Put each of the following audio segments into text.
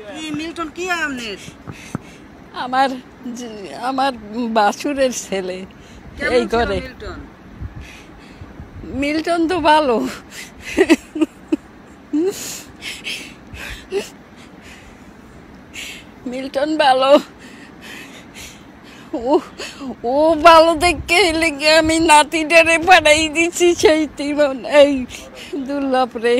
কি মিল্টন কি আপনার? আমার আমার বাসুরের ছেলে এই করে। মিল্টন তো ভালো, মিল্টন ভালো। ও ও ভালো দেখে লেগে আমি নাতিটারে পাঠাই দিচ্ছি সেই জীবন এই দুর্লভ রে।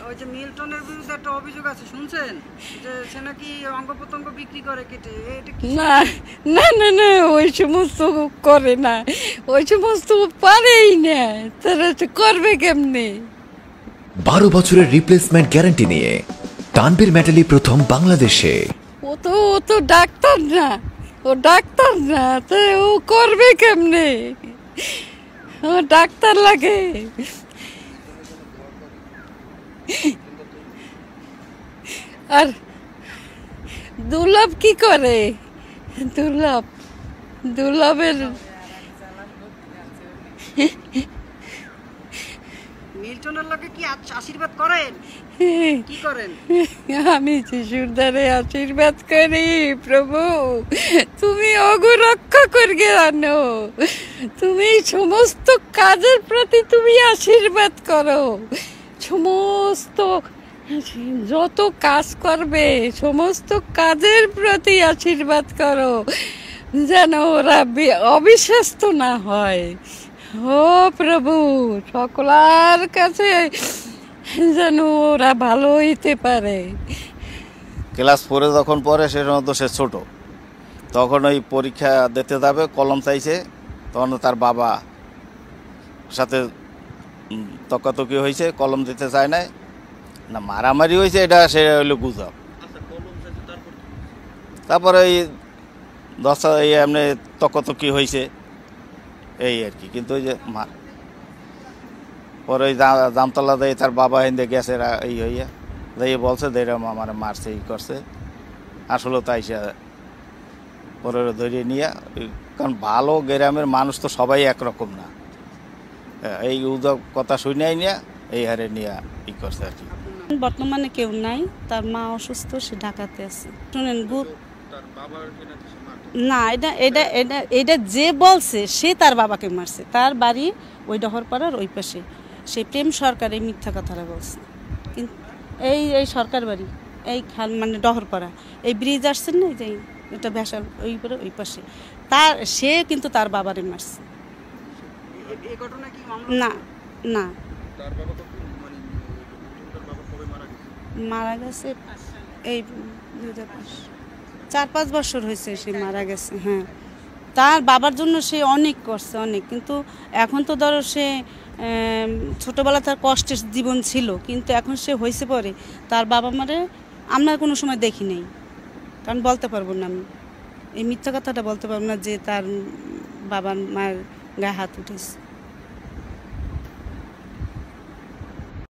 ওই যে মিল্টনের বিরুদ্ধে একটা অভিযোগ আছে, শুনছেন? যে সে নাকি অঙ্গ প্রত্যঙ্গ বিক্রি করে কেটে। না না না না, ওই সমস্ত করে না, ওই সমস্ত পারেই না, তারা করবে কেমনে? 12 বছরের রিপ্লেসমেন্ট গ্যারান্টি নিয়ে তানভীর মেটালি প্রথম বাংলাদেশে। ও তো ডাক্তার না, ও ডাক্তার না, তো ও করবে কেমনে? ও ডাক্তার লাগে। আর দুর্লভ কি করে? দুর্লভের মিল্টনের লোকে কি আশীর্বাদ করেন? কি করেন? আমি যিশুর দ্বারে আশীর্বাদ করি, প্রভু তুমি ওগো রক্ষা করবে আনো, তুমি সমস্ত কাজের প্রতি তুমি আশীর্বাদ করো, সমস্ত যত কাজ করবে সমস্ত কাজের প্রতি আশীর্বাদ করো, যেন ওরা অবিশ্বাস্ত না হয়। ও প্রভু, সকলার কাছে যেন ওরা ভালো হইতে পারে। ক্লাস 4 যখন পড়ে সে সময় তো সে ছোটো, তখন ওই পরীক্ষা দিতে যাবে, কলম চাইছে, তখন তার বাবা সাথে তকাতকি হয়েছে, কলম দিতে চায় না, না মারামারি হয়েছে, এটা সে হইলো গুজব। তারপরে এই 10টা এমনি তকাতকি হয়েছে এই আর কি। কিন্তু ওই যে পরে ওই জামতলা দিয়ে তার বাবা হিন্দে গেছে এই হইয়া দিয়ে বলছে যে এরকম আমার মারছে, ই করছে, আসলে তাই সে পরে ধরিয়ে নিয়ে, কারণ ভালো গ্রামের মানুষ তো সবাই একরকম না, এই উদক কথা শুনেই নিয়ে এই হারে নিয়ে ই করছে আর কি। বর্তমানে কেউ নাই, তার মা অসুস্থ, সে ঢাকাতে আছে। শুনেন না, এটা যে বলছে সে তার বাবাকে মারছে, তার বাড়ি ওই ডহরপাড়ার ওই পাশে, সে প্রেম সরকার এই মিথ্যা কথাটা বলছে। কিন্তু এই সরকার বাড়ি এই খাল মানে ডহরপাড়া, এই ব্রিজ আসছেন না, যে এটা ভেসাল ওই পরে ওই পাশে, সে কিন্তু তার বাবারে মারছে। না না, মারা গেছে এই 4-5 বছর হয়েছে সে মারা গেছে। হ্যাঁ, তার বাবার জন্য সে অনেক করছে, অনেক। কিন্তু এখন তো ধরো সে ছোটোবেলা তার কষ্টের জীবন ছিল, কিন্তু এখন সে হয়েছে পরে তার বাবা মারে আমরা কোনো সময় দেখি নেই, কারণ বলতে পারবো না, আমি এই মিথ্যা কথাটা বলতে পারবো না যে তার বাবার মায়ের গায়ে হাত উঠেছে।